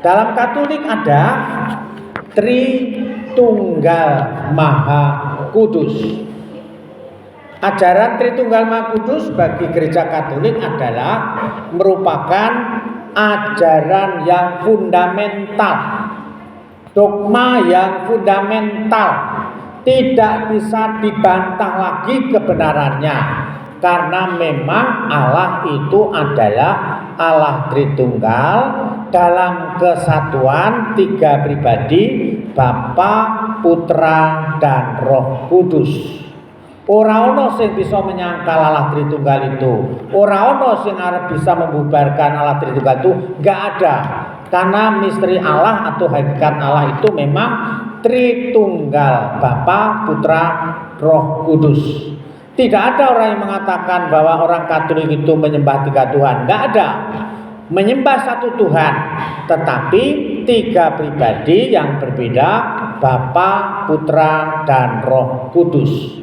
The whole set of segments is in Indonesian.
Dalam Katolik ada Tritunggal Maha Kudus. Ajaran Tritunggal Maha Kudus bagi Gereja Katolik adalah merupakan ajaran yang fundamental, dogma yang fundamental, tidak bisa dibantah lagi kebenarannya, karena memang Allah itu adalah Allah Tritunggal dalam kesatuan tiga pribadi, Bapa, Putra, dan Roh Kudus. Ora ono sing bisa menyangkal Allah Tritunggal itu. Ora ono sing arep bisa membubarkan Allah Tritunggal itu, enggak ada. Karena misteri Allah atau hakikat Allah itu memang Tritunggal, Bapa, Putra, Roh Kudus. Tidak ada orang yang mengatakan bahwa orang Katolik itu menyembah tiga Tuhan. Enggak ada. Menyembah satu Tuhan, tetapi tiga pribadi yang berbeda, Bapa, Putra, dan Roh Kudus.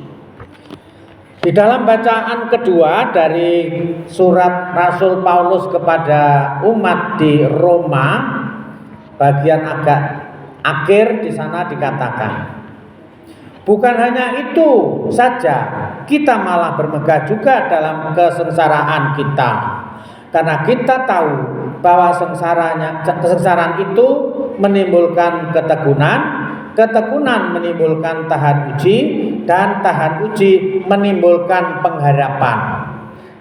Di dalam bacaan kedua dari surat Rasul Paulus kepada umat di Roma, bagian agak akhir di sana dikatakan, bukan hanya itu saja, kita malah bermegah juga dalam kesengsaraan kita. Karena kita tahu bahwa kesengsaraan itu menimbulkan ketekunan, ketekunan menimbulkan tahan uji, dan tahan uji menimbulkan pengharapan.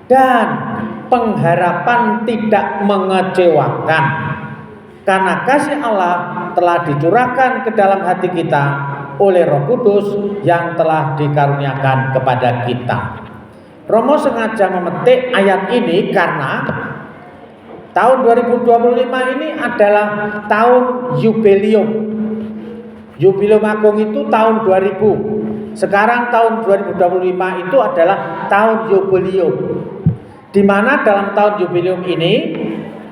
Dan pengharapan tidak mengecewakan, karena kasih Allah telah dicurahkan ke dalam hati kita oleh Roh Kudus yang telah dikaruniakan kepada kita. Romo sengaja memetik ayat ini karena tahun 2025 ini adalah tahun jubileum. Jubileum Agung itu tahun 2000. Sekarang tahun 2025 itu adalah tahun jubileum. Di mana dalam tahun jubileum ini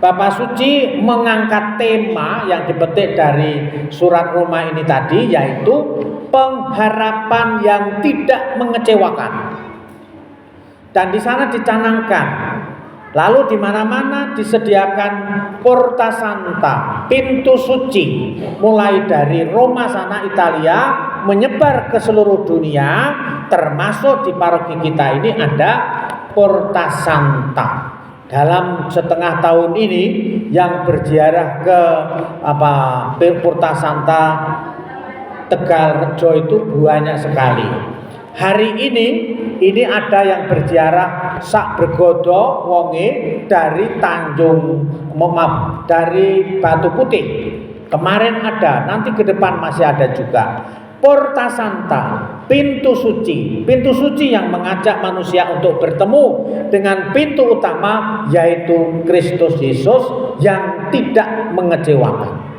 Bapak Suci mengangkat tema yang dipetik dari surat Roma ini tadi, yaitu pengharapan yang tidak mengecewakan. Dan di sana dicanangkan, lalu di mana-mana disediakan Porta Santa, pintu suci, mulai dari Roma sana Italia menyebar ke seluruh dunia, termasuk di paroki kita ini ada Porta Santa. Dalam setengah tahun ini yang berziarah ke Porta Santa Tegalrejo itu banyak sekali. Hari ini ada yang berziarah sak bergodo wonge dari dari Batu Putih. Kemarin ada, nanti ke depan masih ada juga. Porta Santa, pintu suci yang mengajak manusia untuk bertemu dengan pintu utama, yaitu Kristus Yesus yang tidak mengecewakan.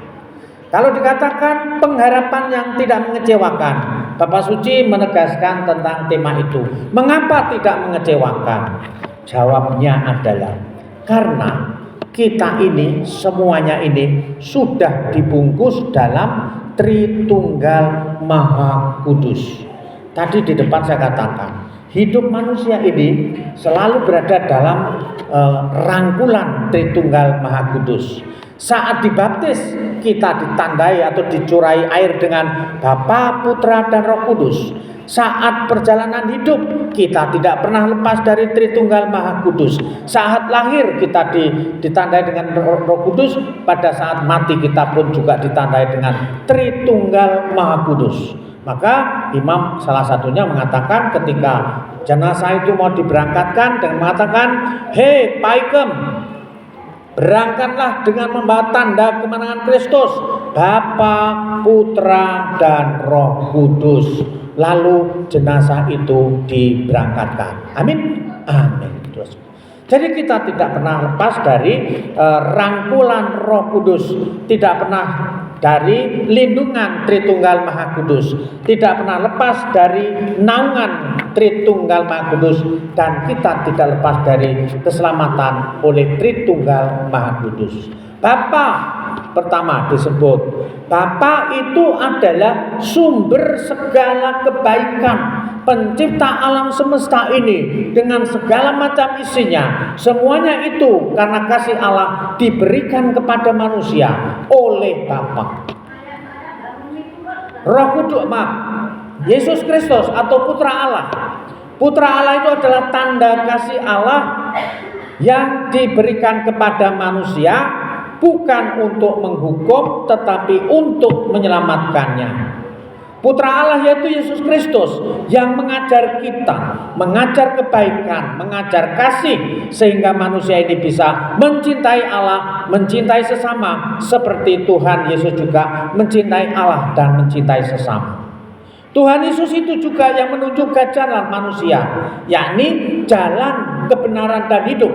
Kalau dikatakan pengharapan yang tidak mengecewakan, Bapak Suci menegaskan tentang tema itu. Mengapa tidak mengecewakan? Jawabnya adalah karena kita ini, semuanya ini sudah dibungkus dalam Tritunggal Maha Kudus. Tadi di depan saya katakan, hidup manusia ini selalu berada dalam rangkulan Tritunggal Maha Kudus. Saat dibaptis kita ditandai atau dicurai air dengan Bapa, Putra, dan Roh Kudus. Saat perjalanan hidup kita tidak pernah lepas dari Tritunggal Maha Kudus. Saat lahir kita ditandai dengan Roh Kudus. Pada saat mati kita pun juga ditandai dengan Tritunggal Maha Kudus. Maka imam salah satunya mengatakan ketika jenazah itu mau diberangkatkan dengan mengatakan, "Hei paikem, berangkatlah dengan membawa tanda kemenangan Kristus, Bapa, Putra, dan Roh Kudus." Lalu jenazah itu diberangkatkan. Amin. Amin. Jadi kita tidak pernah lepas dari rangkulan Roh Kudus, tidak pernah dari lindungan Tritunggal Maha Kudus, tidak pernah lepas dari naungan Tritunggal Maha Kudus, dan kita tidak lepas dari keselamatan oleh Tritunggal Maha Kudus. Bapa pertama disebut Bapa itu adalah sumber segala kebaikan, pencipta alam semesta ini dengan segala macam isinya. Semuanya itu karena kasih Allah diberikan kepada manusia oleh Bapa. Roh Kudus, Yesus Kristus atau Putra Allah. Putra Allah itu adalah tanda kasih Allah yang diberikan kepada manusia, bukan untuk menghukum tetapi untuk menyelamatkannya. Putra Allah yaitu Yesus Kristus yang mengajar kita, mengajar kebaikan, mengajar kasih, sehingga manusia ini bisa mencintai Allah, mencintai sesama seperti Tuhan Yesus juga mencintai Allah dan mencintai sesama. Tuhan Yesus itu juga yang menunjukkan jalan manusia, yakni jalan kebenaran dan hidup.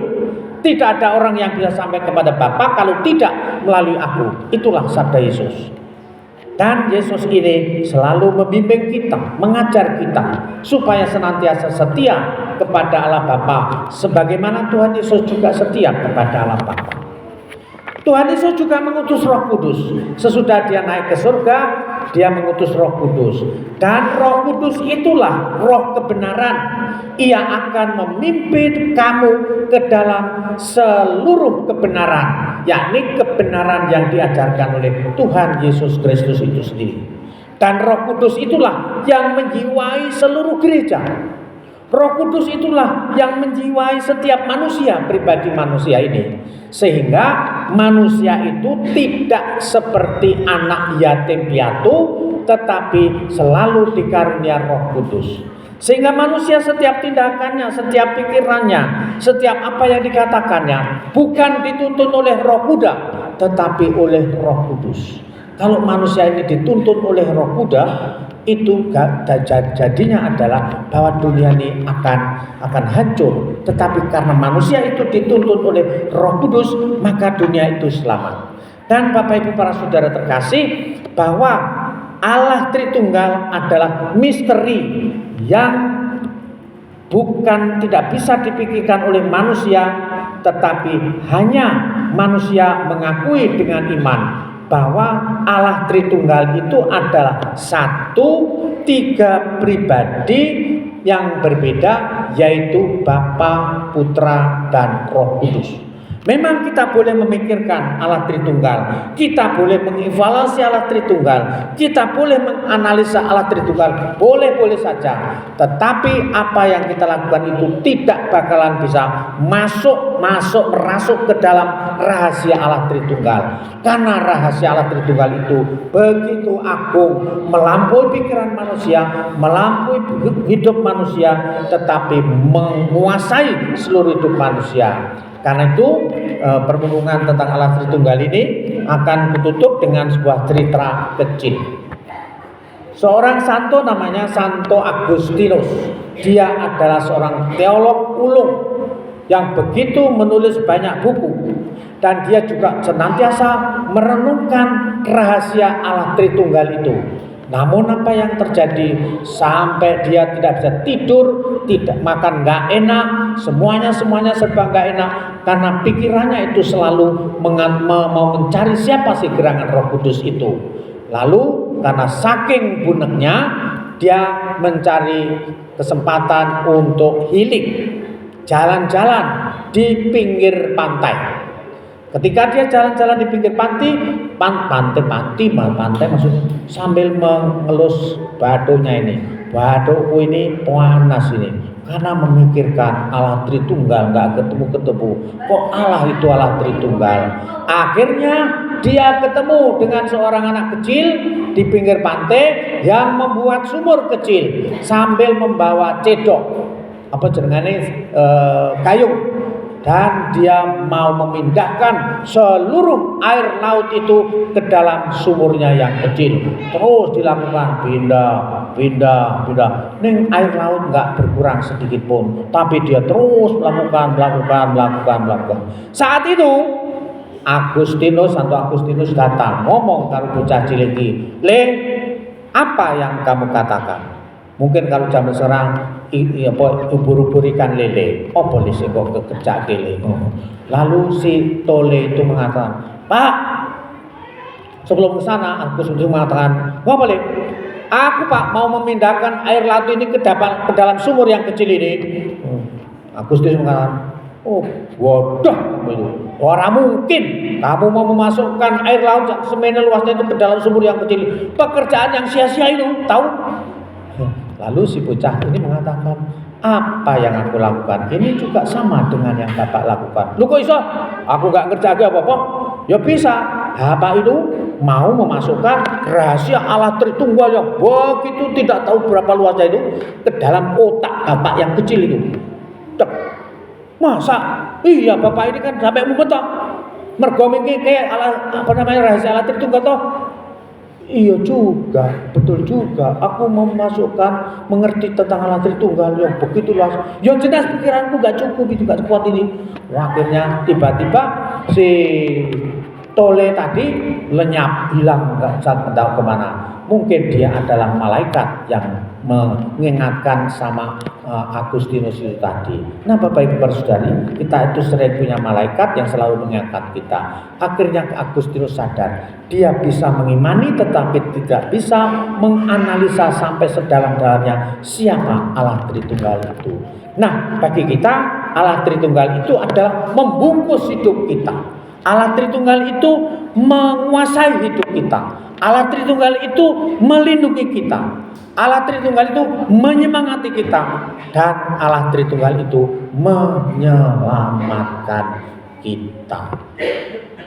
Tidak ada orang yang bisa sampai kepada Bapa kalau tidak melalui aku. Itulah sabda Yesus. Dan Yesus ini selalu membimbing kita, mengajar kita supaya senantiasa setia kepada Allah Bapa, sebagaimana Tuhan Yesus juga setia kepada Allah Bapa. Tuhan Yesus juga mengutus Roh Kudus. Sesudah dia naik ke surga, dia mengutus Roh Kudus. Dan Roh Kudus itulah roh kebenaran. Ia akan memimpin kamu ke dalam seluruh kebenaran, yakni kebenaran yang diajarkan oleh Tuhan Yesus Kristus itu sendiri. Dan Roh Kudus itulah yang menjiwai seluruh gereja. Roh Kudus itulah yang menjiwai setiap manusia, pribadi manusia ini. Sehingga manusia itu tidak seperti anak yatim piatu, tetapi selalu dikarunia Roh Kudus. Sehingga manusia setiap tindakannya, setiap pikirannya, setiap apa yang dikatakannya bukan dituntun oleh roh kuda, tetapi oleh Roh Kudus. Kalau manusia ini dituntun oleh roh kuda, itu jadinya adalah bahwa dunia ini akan hancur. Tetapi karena manusia itu dituntun oleh Roh Kudus, maka dunia itu selamat. Dan Bapak Ibu para saudara terkasih, bahwa Allah Tritunggal adalah misteri yang bukan tidak bisa dipikirkan oleh manusia, tetapi hanya manusia mengakui dengan iman bahwa Allah Tritunggal itu adalah tiga pribadi yang berbeda, yaitu Bapa, Putra, dan Roh Kudus. Memang kita boleh memikirkan Allah Tritunggal, kita boleh mengevaluasi Allah Tritunggal, kita boleh menganalisa Allah Tritunggal, boleh-boleh saja. Tetapi apa yang kita lakukan itu tidak bakalan bisa merasuk ke dalam rahasia Allah Tritunggal. Karena rahasia Allah Tritunggal itu begitu agung, melampaui pikiran manusia, melampaui hidup manusia, tetapi menguasai seluruh hidup manusia. Karena itu perhubungan tentang Allah Tritunggal ini akan ditutup dengan sebuah cerita kecil. Seorang santo namanya Santo Agustinus. Dia adalah seorang teolog ulung yang begitu menulis banyak buku, dan dia juga senantiasa merenungkan rahasia Allah Tritunggal itu. Namun apa yang terjadi sampai dia tidak bisa tidur, tidak makan nggak enak, semuanya serba nggak enak, karena pikirannya itu selalu mau mencari siapa sih gerangan Roh Kudus itu. Lalu karena saking buneknya, dia mencari kesempatan untuk healing, jalan-jalan di pinggir pantai. Ketika dia jalan-jalan di pinggir pantai maksudnya, sambil mengelus badonya ini. Badoku ini panas ini, karena memikirkan Allah Tritunggal nggak ketemu. Kok Allah itu Allah Tritunggal? Akhirnya dia ketemu dengan seorang anak kecil di pinggir pantai yang membuat sumur kecil sambil membawa cedok, gayung. Dan dia mau memindahkan seluruh air laut itu ke dalam sumurnya yang kecil. Terus dilakukan pindah. Ning air laut nggak berkurang sedikit pun, tapi dia terus melakukan. Saat itu Santo Agustinus datang ngomong karo bocah cilik iki, "Le, apa yang kamu katakan?" Mungkin kalau zaman sekarang ubur-ubur ikan lele, polisi kok kekerja lele. Lalu si Tole itu mengatakan, "Pak, Sebelum ke sana, Agustinus mengatakan, nggak boleh. Aku Pak mau memindahkan air laut ini ke dalam sumur yang kecil ini. Agustinus mengatakan, oh bodoh kamu itu. Orang mungkin kamu mau memasukkan air laut yang semena luasnya itu ke dalam sumur yang kecil. Pekerjaan yang sia-sia itu, tahu? Lalu si bocah ini mengatakan, apa yang aku lakukan ini juga sama dengan yang Bapak lakukan. Lu kok iso? Aku gak ngerjain apa-apa. Ya bisa. Bapak itu mau memasukkan rahasia Allah Tritunggal yang begitu tidak tahu berapa luasnya itu ke dalam otak Bapak yang kecil itu. Masa? Iya Bapak ini kan sampai mumet toh. Mergo mikir kayak rahasia Allah Tritunggal toh. Iya juga, betul juga. Aku memasukkan mengerti tentang Allah Tritunggal yang begitu luas. Yang jelas pikiranku gak cukup itu, gak kuat ini. Akhirnya tiba-tiba si Tole tadi lenyap, hilang, gak tahu kemana. Mungkin dia adalah malaikat yang mengingatkan sama Agustinus itu tadi. Nah Bapak Ibu Saudari, kita itu sering punya malaikat yang selalu mengingatkan kita. Akhirnya Agustinus sadar, dia bisa mengimani tetapi tidak bisa menganalisa sampai sedalam-dalamnya siapa Allah Tritunggal itu. Nah bagi kita Allah Tritunggal itu adalah membungkus hidup kita. Allah Tritunggal itu menguasai hidup kita. Allah Tritunggal itu melindungi kita. Allah Tritunggal itu menyemangati kita. Dan Allah Tritunggal itu menyelamatkan kita.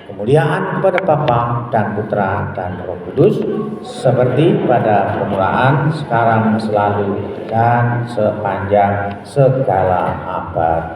Kemuliaan kepada Bapa dan Putra dan Roh Kudus, seperti pada permulaan, sekarang, selalu, dan sepanjang segala abad.